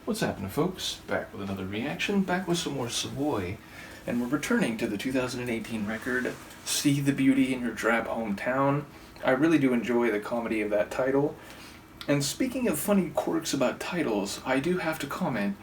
What's happening, folks? Back with another reaction, back with some more Savoy, and we're returning to the 2018 record, See the Beauty in Your Drab Hometown. I really do enjoy the comedy of that title. And speaking of funny quirks about titles, I do have to comment.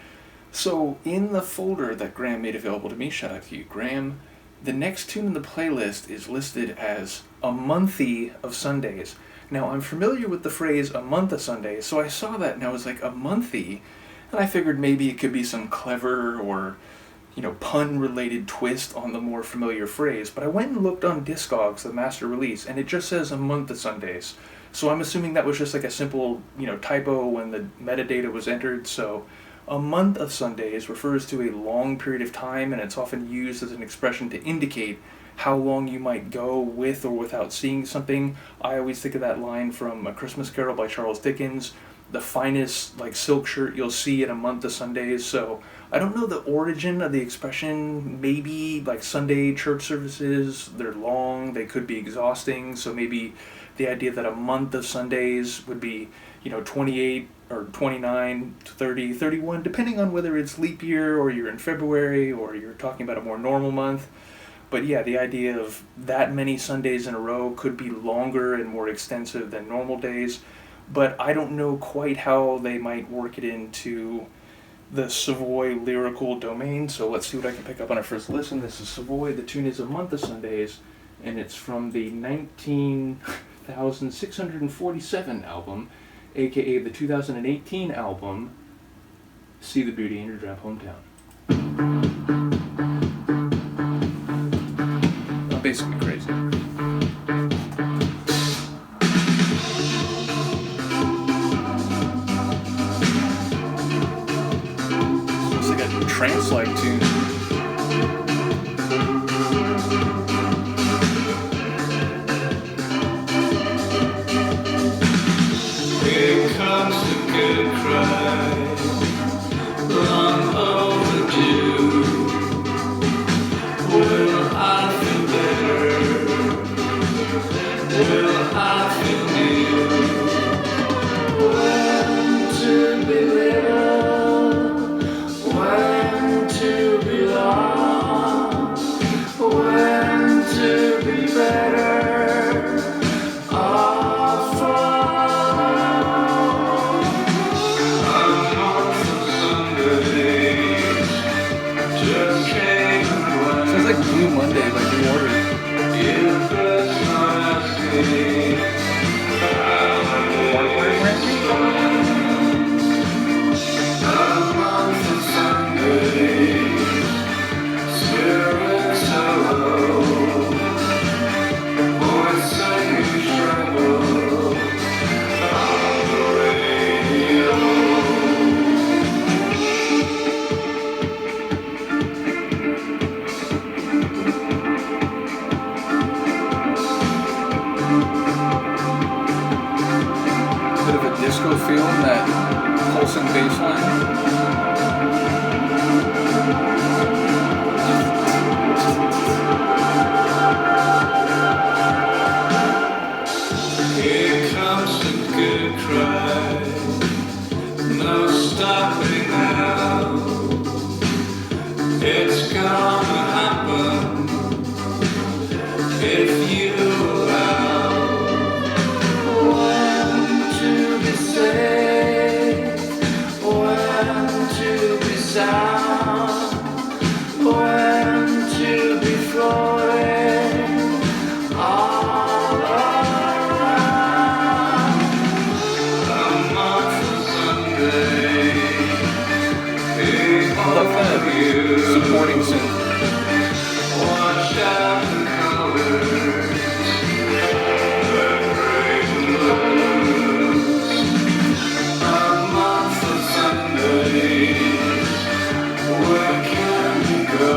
So, in the folder that Graham made available to me, shout out to you, Graham, the next tune in the playlist is listed as A Monthly of Sundays. Now, I'm familiar with the phrase a month of Sundays, so I saw that and I was like, a monthly? And I figured maybe it could be some clever or, pun-related twist on the more familiar phrase. But I went and looked on Discogs, the master release, and it just says a month of Sundays. So I'm assuming that was just like a simple, typo when the metadata was entered. So a month of Sundays refers to a long period of time, and it's often used as an expression to indicate how long you might go with or without seeing something. I always think of that line from A Christmas Carol by Charles Dickens, the finest silk shirt you'll see in a month of Sundays. So I don't know the origin of the expression. Maybe Sunday church services, they're long, they could be exhausting, so maybe the idea that a month of Sundays would be 28 or 29, 30, 31, depending on whether it's leap year or you're in February or you're talking about a more normal month. But yeah, the idea of that many Sundays in a row could be longer and more extensive than normal days. But I don't know quite how they might work it into the Savoy lyrical domain, so let's see what I can pick up on our first listen. This is Savoy, the tune is A Month of Sundays, and it's from the 19,647 album, aka the 2018 album, See the Beauty in Your Drab Hometown. I'm basically crazy. Trance-like tune. Here comes the good cry, long overdue. Will I feel better? Will I feel new? When to be little, when to be lost, when to be better off. A month of Sundays just came and went. Sounds like Blue Monday by New Order. If it's not asking, a month of Sundays, spirits are low, voice singing trouble on the radio. Bit of a disco feel in that pulsing bass line. Here comes the good cry, no stopping now. It's gonna happen if you allow. When to be safe, when to be sound, when to be floating all around. A month of Sundays, I love that supporting synth. watch out the colors, the gray and blues. A month of Sundays, where can we go?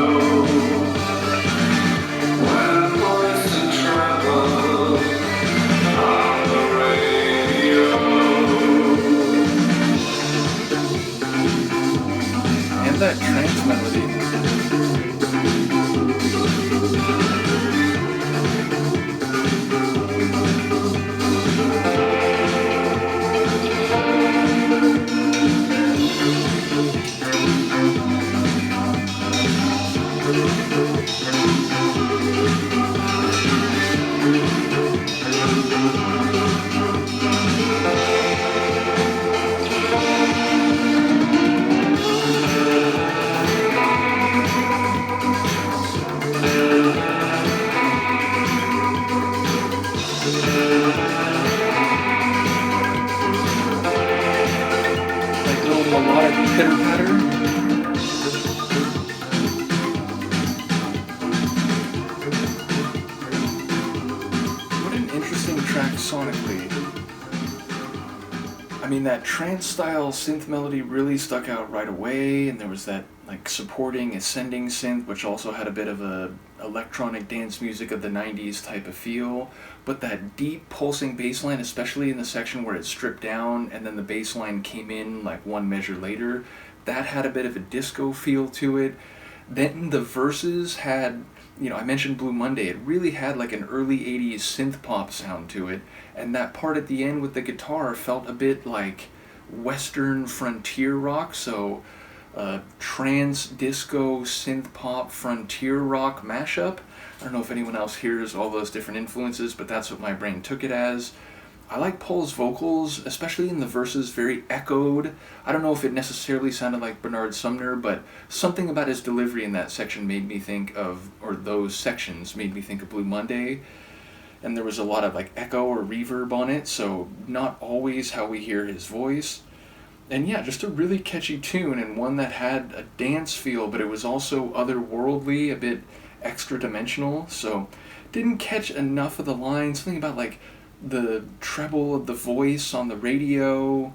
When voice and trouble on the radio. And that trance melody. pitter patter. What an interesting track sonically. I mean, that trance style synth melody really stuck out right away, and there was that like supporting ascending synth, which also had a bit of a electronic dance music of the 90s type of feel. But that deep pulsing bass line, especially in the section where it stripped down and then the bass line came in like one measure later, that had a bit of a disco feel to it. Then the verses had, you know, I mentioned Blue Monday, it really had like an early 80s synth pop sound to it, and that part at the end with the guitar felt a bit like Western frontier rock, so trance, disco, synth pop, frontier rock mashup. I don't know if anyone else hears all those different influences, but that's what my brain took it as. I like Paul's vocals, especially in the verses, very echoed. I don't know if it necessarily sounded like Bernard Sumner, but something about his delivery in that section made me think of, or those sections made me think of Blue Monday. And there was a lot of like echo or reverb on it, so not always how we hear his voice. And yeah, just a really catchy tune, and one that had a dance feel, but it was also otherworldly, a bit extra dimensional, so didn't catch enough of the lines. Something about like the treble of the voice on the radio.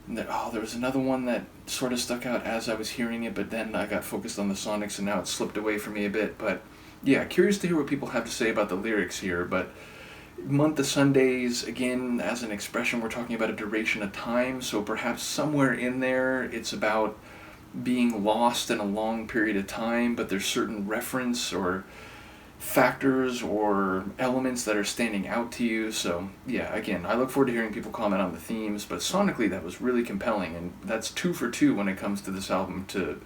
And there was another one that sort of stuck out as I was hearing it, but then I got focused on the sonics and now it slipped away from me a bit. But yeah, curious to hear what people have to say about the lyrics here. But month of Sundays, again, as an expression, we're talking about a duration of time, so perhaps somewhere in there it's about being lost in a long period of time, but there's certain reference or factors or elements that are standing out to you. So yeah, again, I look forward to hearing people comment on the themes, but sonically that was really compelling, and that's 2 for 2 when it comes to this album, to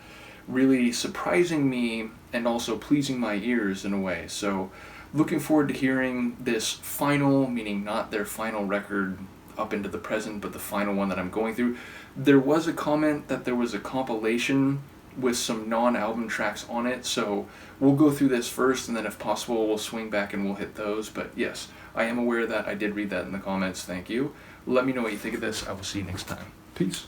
really surprising me and also pleasing my ears in a way. So looking forward to hearing this final, meaning not their final record up into the present, but the final one that I'm going through. There was a comment that there was a compilation with some non-album tracks on it, so we'll go through this first, and then if possible we'll swing back and we'll hit those. But yes, I am aware of that. I did read that in the comments. Thank you. Let me know what you think of this. I will see you next time. Peace.